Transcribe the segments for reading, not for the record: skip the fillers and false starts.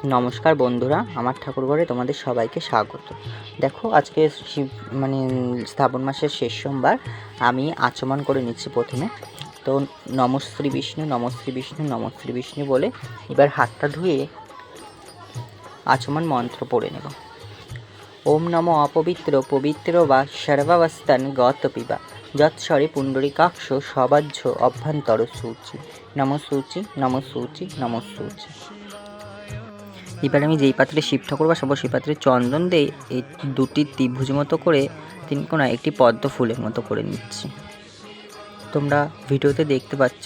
নমস্কার বন্ধুরা, আমার ঠাকুরঘরে তোমাদের সবাইকে স্বাগত। দেখো, আজকে শ্রাবণ মাসের শেষ সোমবার। আমি আচমন করে নিচ্ছি প্রথমে। তো নমশ্রী বিষ্ণু, নমশ্রী বিষ্ণু, নমশ্রী বিষ্ণু বলে এবার হাতটা ধুয়ে আচমন মন্ত্র পড়ে নেব। ওম নম অপবিত্র পবিত্র বা সর্বাবস্থান গত পিবা যৎস্বরে পুণ্ডরিকাক্ষ সবাহ্য অভ্যন্তর সূচি নম সূচি নম সূচি নম সূচি। এবার আমি যেই পাত্রে শিব ঠাকুর বসাবো সেই পাত্রে চন্দন দিয়ে এই দুটি ত্রিভুজ মতো করে তিন কোণায় একটি পদ্ম ফুলের মতো করে নিচ্ছি। তোমরা ভিডিওতে দেখতে পাচ্ছ।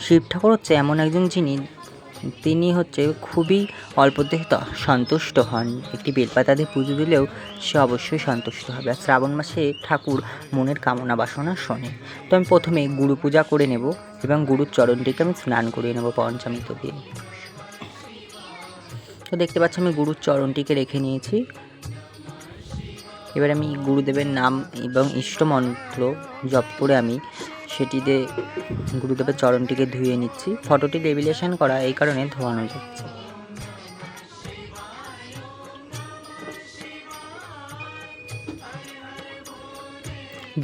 শিব ঠাকুর হচ্ছে এমন একজন যিনি তিনি হচ্ছে খুবই অল্পতে সন্তুষ্ট হন। একটি বেলপাতা দিয়ে পুজো দিলেও সে অবশ্যই সন্তুষ্ট হবে। আর শ্রাবণ মাসে ঠাকুর মনের কামনা বাসনা শোনে। তো আমি প্রথমে গুরু পূজা করে নেব এবং গুরুর চরণটিকে আমি স্নান করিয়ে নেব পঞ্চামৃত দিয়ে। তো দেখতে পাচ্ছি আমি গুরুর চরণটিকে রেখে নিয়েছি। এবার আমি গুরুদেবের নাম এবং ইষ্ট মন্ত্র জপ করে আমি সেটিতে গুরুদেবের চরণটিকে ধুয়ে নিচ্ছি। ফটোটি লেমিনেশন করা, এই কারণে ধোয়ানো যাচ্ছে।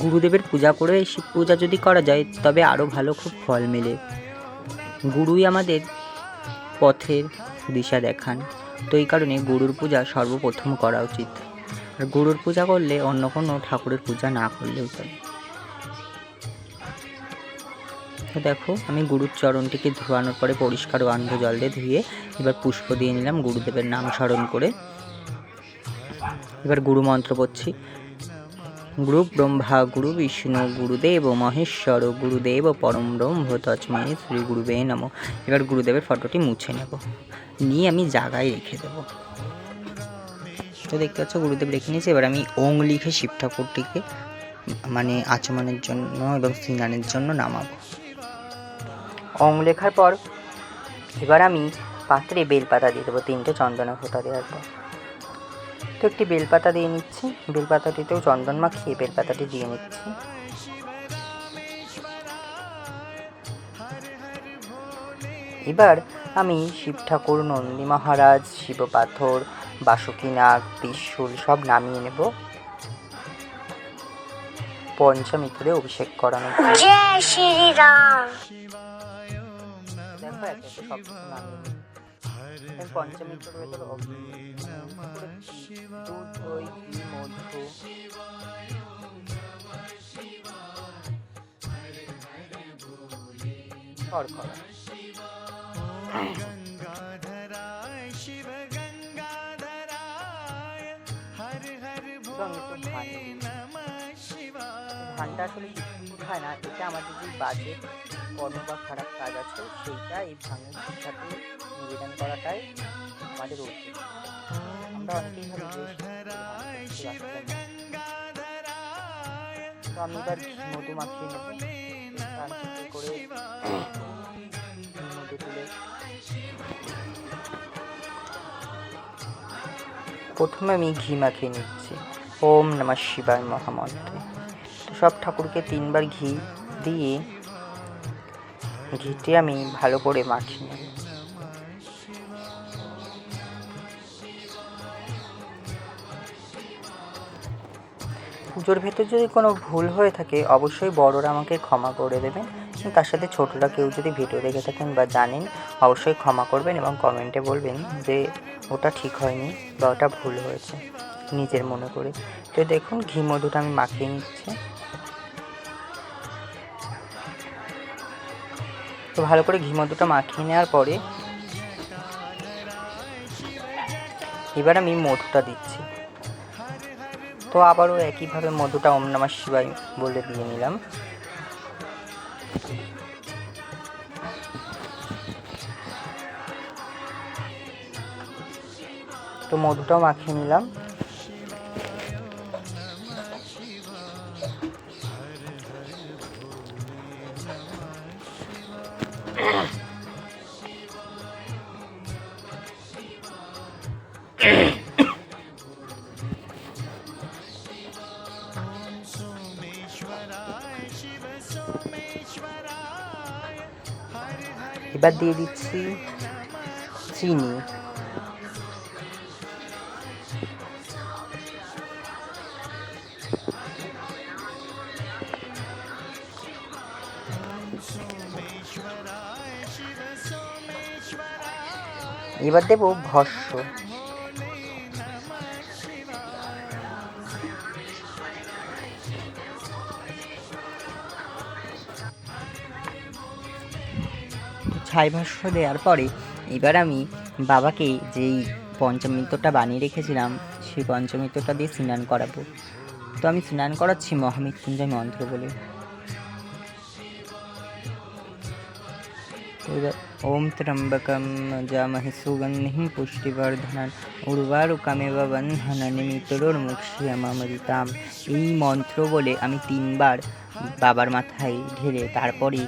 গুরুদেবের পূজা করে শিব পূজা যদি করা যায় তবে আরও ভালো, খুব ফল মেলে। গুরুই আমাদের পথের দিশা দেখান। তো এই কারণে গুরুর পূজা সর্বপ্রথম করা উচিত। আর গুরুর পূজা করলে অন্য কোনো ঠাকুরের পূজা না করলেও চলে। তো দেখো, আমি গুরুর চরণটিকে ধোয়ানোর পরে পরিষ্কার গন্ধ জল দিয়ে ধুয়ে এবার পুষ্প দিয়ে নিলাম গুরুদেবের নাম স্মরণ করে। এবার গুরু মন্ত্র পড়ছি। গুরু ব্রহ্মা গুরু বিষ্ণু গুরুদেব মহেশ্বর গুরুদেব পরম ব্রহ্ম তস্মৈ শ্রী গুরুবে নমঃ। এবার গুরুদেবের ফটোটি মুছে নেব, নিয়ে আমি জায়গায় রেখে দেব। তো দেখতে পাচ্ছ গুরুদেব রেখে নিয়েছি। এবার আমি ওং লিখে শিব ঠাকুরটিকে আচমনের জন্য এবং স্নানের জন্য নামাবো। ওং লেখার পর এবার আমি পাত্রে বেলপাতা দিয়ে দেবো। 3টে চন্দনের ফোঁটা দেওয়ার পর তো একটি বেলপাতা দিয়ে নিচ্ছি। বেলপাতাটিতেও চন্দন মাখিয়ে বেলপাতাটি দিয়ে নিচ্ছি। এবার আমি শিব ঠাকুর, নন্দী মহারাজ, শিব পাথর, বাসুকীনাগ, ত্রিশূল সব নামিয়ে নেব। পঞ্চামৃত দিয়ে অভিষেক করানো। জয় শ্রীরাম। দেখো, একে সব কিছু নামিয়ে পঞ্চামৃতের ভেতর দুধ, দই, ঘি, মধু, শর্করা ধানটা আসলে কিছু হয় না। এটা আমাদের যে বাজে কর্ম বা খারাপ কাজ আছে সেইটা এই ভাঙের সাথে নিবেদন করাটাই আমাদের উচিত। আমরা অনেকেই ভাবি তো আমি এবার মধু মাখিয়ে নেব করে মধু তুলে প্রথমে আমি ঘি মাখিয়ে নিচ্ছি ওম নমঃ শিবায় মহামন্ত্রে। তো সব ঠাকুরকে 3বার ঘি দিয়ে ঘিটি আমি ভালো করে মাখিয়ে নেব। পুজোর ভেতর যদি কোনো ভুল হয়ে থাকে অবশ্যই বড়রা আমাকে ক্ষমা করে দেবেন। তার সাথে ছোটরা কেউ যদি ভিডিও দেখে থাকেন বা জানেন অবশ্যই ক্ষমা করবেন এবং কমেন্টে বলবেন যে ওটা ঠিক হয়নি বা ওটা ভুল হয়েছে নিজের মনে করে। তো দেখুন, ঘি মধুটা আমি মাখিয়ে নিচ্ছি। তো ভালো করে ঘি মধুটা মাখিয়ে নেওয়ার পরে এবার আমি মধুটা দিচ্ছি। তো আবারও একইভাবে মধুটা ওম নমঃ শিবায় বলে দিয়ে নিলাম। তো মধুটাও মাখিয়ে নিলাম। এবার দিয়ে দিচ্ছি চিনি। এবার দেব ভস্য। ছাই ভস্য দেওয়ার পরে এবার আমি বাবাকে যেই পঞ্চামৃতটা বানিয়ে রেখেছিলাম সেই পঞ্চামৃতটা দিয়ে স্নান করাবো। তো আমি স্নান করাচ্ছি মহামৃত্যুঞ্জয় মন্ত্র বলে। ওম ত্র্যম্বকম যজামহে সুগন্ধিং পুষ্টিবর্ধনং উর্বারুকমিব বন্ধনানি মৃত্যুর্মুক্ষীয়মামৃতাম। এই মন্ত্র বলে আমি 3 বার বাবার মাথায় ঢেলে, তারপরে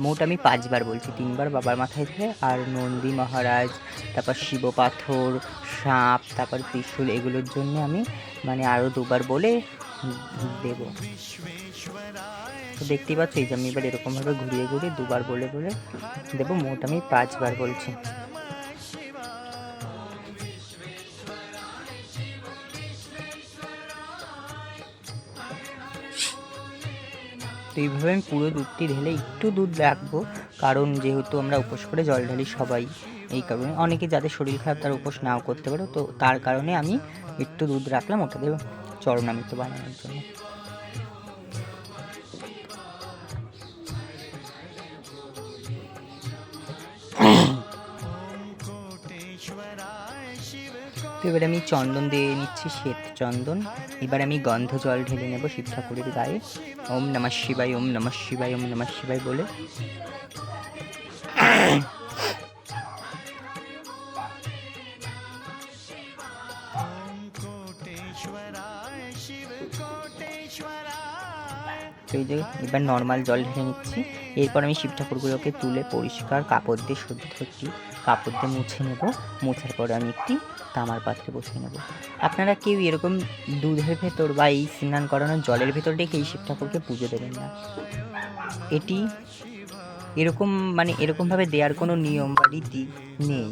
মোট আমি 5 বার বলছি, 3 বার বাবার মাথায় ঢেলে, আর নন্দী মহারাজ, তারপর শিব পাথর, সাপ, তারপর ত্রিশূল, এগুলোর জন্য আমি মানে আরও 2 বার বলে দেব। তো দেখতেই পাচ্ছ এই যে আমি এবার এরকমভাবে ঘুরিয়ে ঘুরিয়ে 2 বার বলে বলে দেবো। মোট আমি 5 বার বলছি। তো এইভাবে আমি পুরো দুধটি ঢেলে একটু দুধ রাখবো, কারণ যেহেতু আমরা উপোস করে জল ঢালি সবাই, এই কারণে অনেকে যাদের শরীর খারাপ তারা উপোস নাও করতে পারো, তো তার কারণে আমি একটু দুধ রাখলাম ওটা দিয়ে চরণামৃত বানানোর জন্য। তো এবার আমি চন্দন দিয়ে নিচ্ছি, শ্বেত চন্দন। এবার আমি গন্ধ জল ঢেলে নেব শিব ঠাকুরের গায়ে। ওম নমঃ শিবায়, ওম নমঃ শিবায়, ওম নমঃ শিবায় বলে। এই যে এবার নর্মাল জল ঢেলে নিচ্ছি। এরপর আমি শিব ঠাকুরগুলোকে তুলে পরিষ্কার কাপড় দিয়ে, শুদ্ধ একটি কাপড় দিয়ে মুছে নেব। মুছার পরে আমি একটি তামার পাত্রে বসিয়ে নেব। আপনারা কেউ এরকম দুধের ভেতর বা এই স্নান করানোর জলের ভেতর রেখে এই শিব ঠাকুরকে পুজো দেবেন না। এটি এরকম মানে এরকমভাবে দেওয়ার কোনো নিয়ম বা রীতি নেই।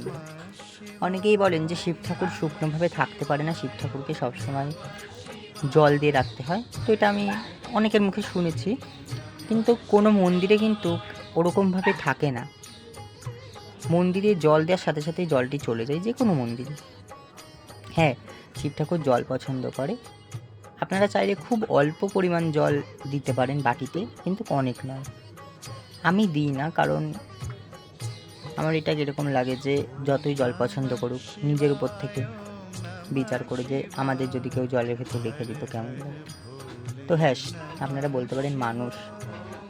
অনেকেই বলেন যে শিব ঠাকুর শুকনোভাবে থাকতে পারে না, শিব ঠাকুরকে সবসময় জল দিয়ে রাখতে হয়। তো এটা আমি অনেকের মুখে শুনেছি, কিন্তু কোনো মন্দিরে কিন্তু ওরকমভাবে থাকে না। মন্দিরে জল দেওয়ার সাথে সাথেই জলটি চলে যায়, যে কোনো মন্দিরে। হ্যাঁ, শিব ঠাকুর জল পছন্দ করে। আপনারা চাইলে খুব অল্প পরিমাণ জল দিতে পারেন বাটিতে, কিন্তু অনেক নয়। আমি দিই না, কারণ আমার এটা কীরকম লাগে যে যতই জল পছন্দ করুক, নিজের উপর থেকে বিচার করে যে আমাদের যদি কেউ জলের ভেতর রেখে দিত কেমন লাগে। তো হ্যাঁ, আপনারা বলতে পারেন মানুষ,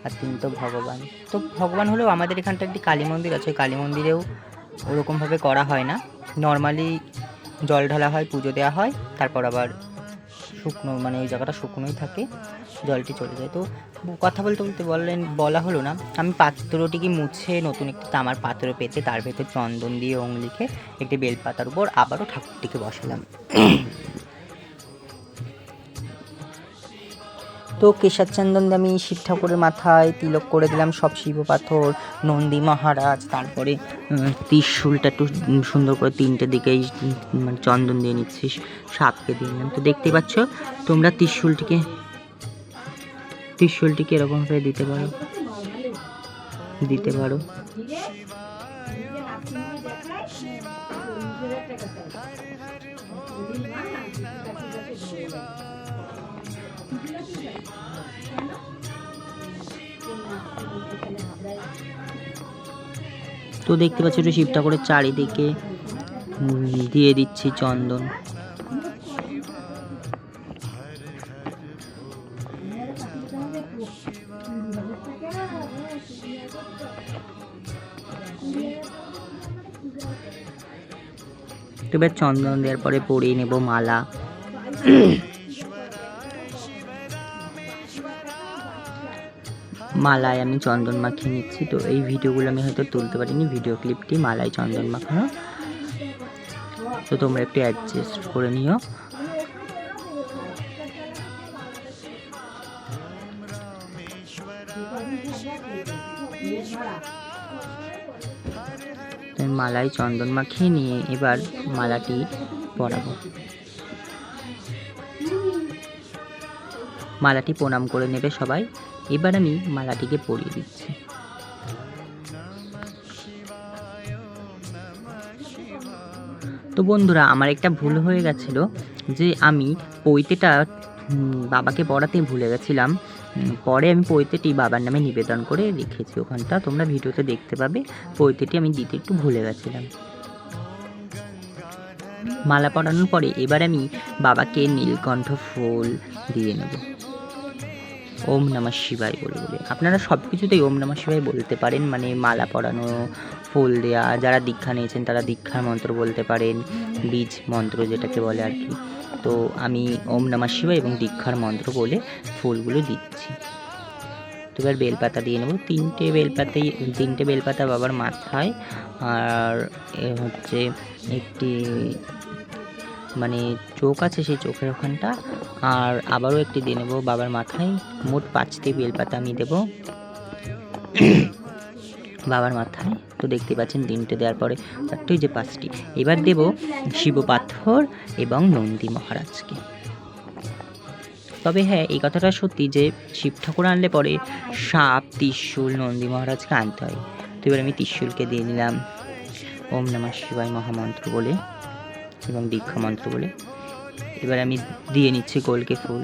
আর তিনি তো ভগবান। তো ভগবান হলেও আমাদের এখানটা একটি কালী মন্দির আছে, কালী মন্দিরেও ওরকমভাবে করা হয় না। নর্মালি জল ঢালা হয়, পুজো দেওয়া হয়, তারপর আবার শুকনো মানে ওই জায়গাটা শুকনোই থাকে, জলটি চলে যায়। তো কথা বলতে বলতে বলা হলো না, আমি পাত্রটিকে মুছে নতুন একটি তামার পাত্র পেতে তার ভেতর চন্দন দিয়ে ওং লিখে একটি বেলপাতার উপর আবারও ঠাকুরটিকে বসালাম। তো কেশর চন্দন দিয়ে আমি শিব ঠাকুরের মাথায় তিলক করে দিলাম, সব শিব পাথর, নন্দী মহারাজ, তারপরে ত্রিশূলটা একটু সুন্দর করে 3টে দিকেই মানে চন্দন দিয়ে নিচ্ছি, সাপকে দিয়ে নিলাম। তো দেখতেই পাচ্ছ তোমরা ত্রিশূলটিকে এরকমভাবে দিতে পারো। তো দেখতে পাচ্ছ একটু শিব ঠাকুরের চারিদিকে দিয়ে দিচ্ছি চন্দন। এবার চন্দন দেওয়ার পরে পরিয়ে নেব মালা। মালায় আমি চন্দন মাখিয়ে নিচ্ছি। তো এই ভিডিওগুলো আমি হয়তো তুলতে পারিনি, ভিডিও ক্লিপটি মালায় চন্দন মাখানো, তো তোমরা একটু অ্যাডজাস্ট করে নিও। মালায় চন্দন মাখিয়ে নিয়ে এবার মালাটি পরাবো। মালাটি প্রণাম করে নেবে সবাই। এবার আমি মালাটিকে পরিয়ে দিচ্ছি। তো বন্ধুরা, আমার একটা ভুল হয়ে গেছিলো যে আমি পৈতেটা বাবাকে পড়াতে ভুলে গেছিলাম। পরে আমি পৈতেটি বাবার নামে নিবেদন করে রেখেছি, ওখানটা তোমরা ভিডিওতে দেখতে পাবে। পৈতেটি আমি দিতে একটু ভুলে গেছিলাম। মালা পরানোর পরে এবার আমি বাবাকে নীলকণ্ঠ ফুল দিয়ে নেব ওম নমঃ শিবায় বলে বলে। আপনারা সব কিছুতেই ওম নমঃ শিবায় বলতে পারেন, মানে মালা পরানো, ফুল দেয়া, যারা দীক্ষা নিয়েছেন তারা দীক্ষার মন্ত্র বলতে পারেন, বীজ মন্ত্র যেটাকে বলে আর কি। তো আমি ওম নমঃ শিবায় এবং দীক্ষার মন্ত্র বলে ফুলগুলো দিচ্ছি। তো এবার বেলপাতা দিয়ে নেব, তিনটে বেলপাতা বাবার মাথায়, আর হচ্ছে একটি মানে চোখ আছে সেই চোখের ওখানটা, আর আবারও একটি দিয়ে নেবো বাবার মাথায়। মোট 5টি বেলপাতা আমি দেবো বাবার মাথায়। তো দেখতে পাচ্ছেন 3টে দেওয়ার পরে 4টে, যে 5টি। এবার দেব শিব পাথর এবং নন্দী মহারাজকে। তবে হ্যাঁ, এই কথাটা সত্যি যে শিব ঠাকুর আনলে পরে সাপ, ত্রিশূল নন্দী মহারাজকে আনতে হয়। তো এবার আমি ত্রিশূলকে দিয়ে নিলাম ওম নমঃ শিবায় মহামন্ত্র বলে এবং দীক্ষা মন্ত্র বলে। এবার আমি দিয়ে নিচ্ছি কলকে ফুল।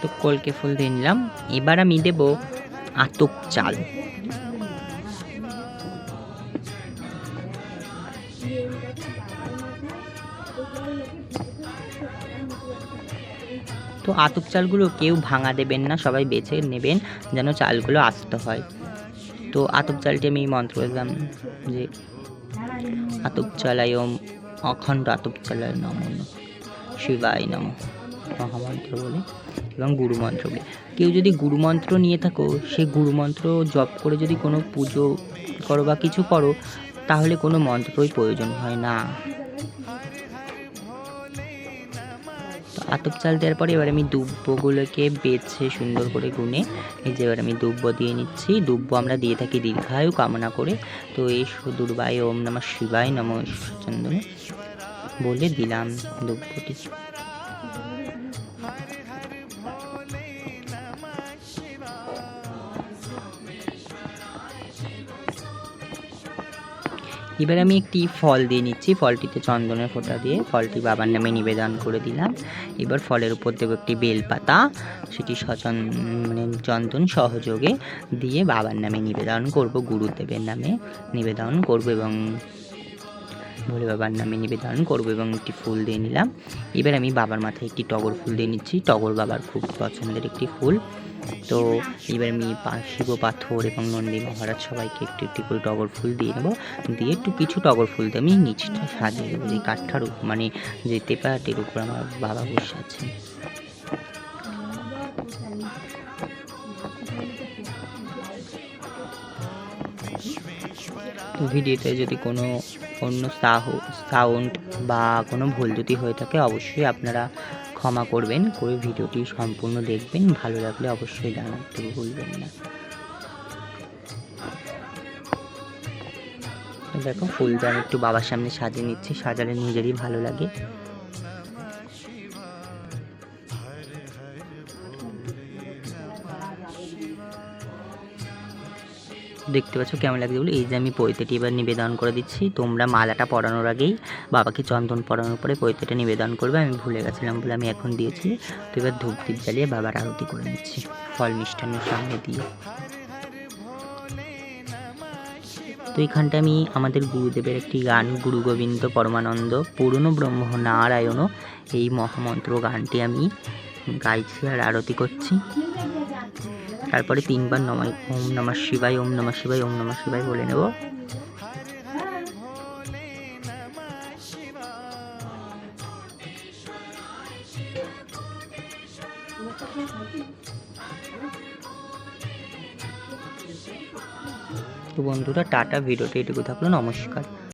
তো কলকে ফুল দিয়ে নিলাম। এবার আমি দেব আতপ চাল। তো আতপ চালগুলো কেউ ভাঙা দেবেন না, সবাই বেছে নেবেন যেন চালগুলো আস্ত হয়। তো আতপ চালটি আমি মন্ত্র বললাম যে আতপ চালায় ওম, অখণ্ড আতপ চালায় নম শিবায় নম মহামন্ত্র বলে এবং গুরুমন্ত্র বলে। কেউ যদি গুরুমন্ত্র নিয়ে থাকো, সেই গুরুমন্ত্র জপ করে যদি কোনো পুজো করো বা কিছু করো, তাহলে কোনো মন্ত্রই প্রয়োজন হয় না। আতপ চাল দেওয়ার পরে এবার আমি দুব্বগুলোকে বেছে সুন্দর করে গুনে, এই যে এবার আমি দুব্ব দিয়ে নিচ্ছি। দুব্ব আমরা দিয়ে থাকি দীর্ঘায়ু কামনা করে। তো এই সুদূর্বায় ওম নমঃ শিবায় নম চন্দনে বলে দিলাম দুব্বটি। এবার আমি একটি ফল দিয়ে নিচ্ছি, ফলটিতে চন্দনের ফোঁটা দিয়ে ফলটি বাবার নামে নিবেদন করে দিলাম। এবার ফলের উপর দেবো একটি বেলপাতা, সেটি মানে চন্দন সহযোগে দিয়ে বাবার নামে নিবেদন করব, গুরুদেবের নামে নিবেদন করব এবং ভোলে বাবার নামে নিবেদন করব এবং একটি ফুল দিয়ে নিলাম। এবার আমি বাবার মাথায় একটি টগর ফুল দিয়ে নিচ্ছি, টগর বাবার খুব পছন্দের একটি ফুল। তো এবার আমি শিব পাথর এবং নন্দী মহারাজ সবাইকে একটু একটি করে টগর ফুল দিয়ে নেবো। দিয়ে একটু কিছু টগর ফুল দিয়ে আমি নিচটা সাজিয়ে দেবো, যে কাঠটার মানে যে তেপাটির উপর আমার বাবা বসে আছে। তো ভিডিওতে যদি কোনো অন্য সাউন্ড বা কোনো ভুল ত্রুটি হয়ে থাকে অবশ্যই আপনারা ক্ষমা করবেন, করে ভিডিওটি সম্পূর্ণ দেখবেন। ভালো লাগলে অবশ্যই জানাতে ভুলবেন না। দেখো ফুলটা আমি একটু বাবার সামনে সাজিয়ে নিচ্ছি, সাজালে নিজেরই ভালো লাগে। দেখতে পাচ্ছ কেমন লাগছে বলে। এই যে আমি পৈতেটি এবার নিবেদন করে দিচ্ছি। তোমরা মালাটা পরানোর আগেই বাবাকে চন্দন পরানোর পরে পৈতেটা নিবেদন করবে, আমি ভুলে গেছিলাম বলে আমি এখন দিয়েছি। তো এবার ধূপ দ্বীপ জ্বালিয়ে বাবার আরতি করে নিচ্ছি ফল মিষ্টান্নের সামনে দিয়ে। তো এইখানটা আমি আমাদের গুরুদেবের একটি গান, গুরু গোবিন্দ পরমানন্দ পুরনো ব্রহ্ম নারায়ণ, এই মহামন্ত্র গানটি আমি গাইছি আর আরতি করছি। তারপরে 3বার ওম নমঃ শিবায় ওম নমঃ শিবায় ওম নমঃ শিবায় বলে নেব। তো বন্ধুরা টাটা, ভিডিওটি এটুকু থাকলো, নমস্কার।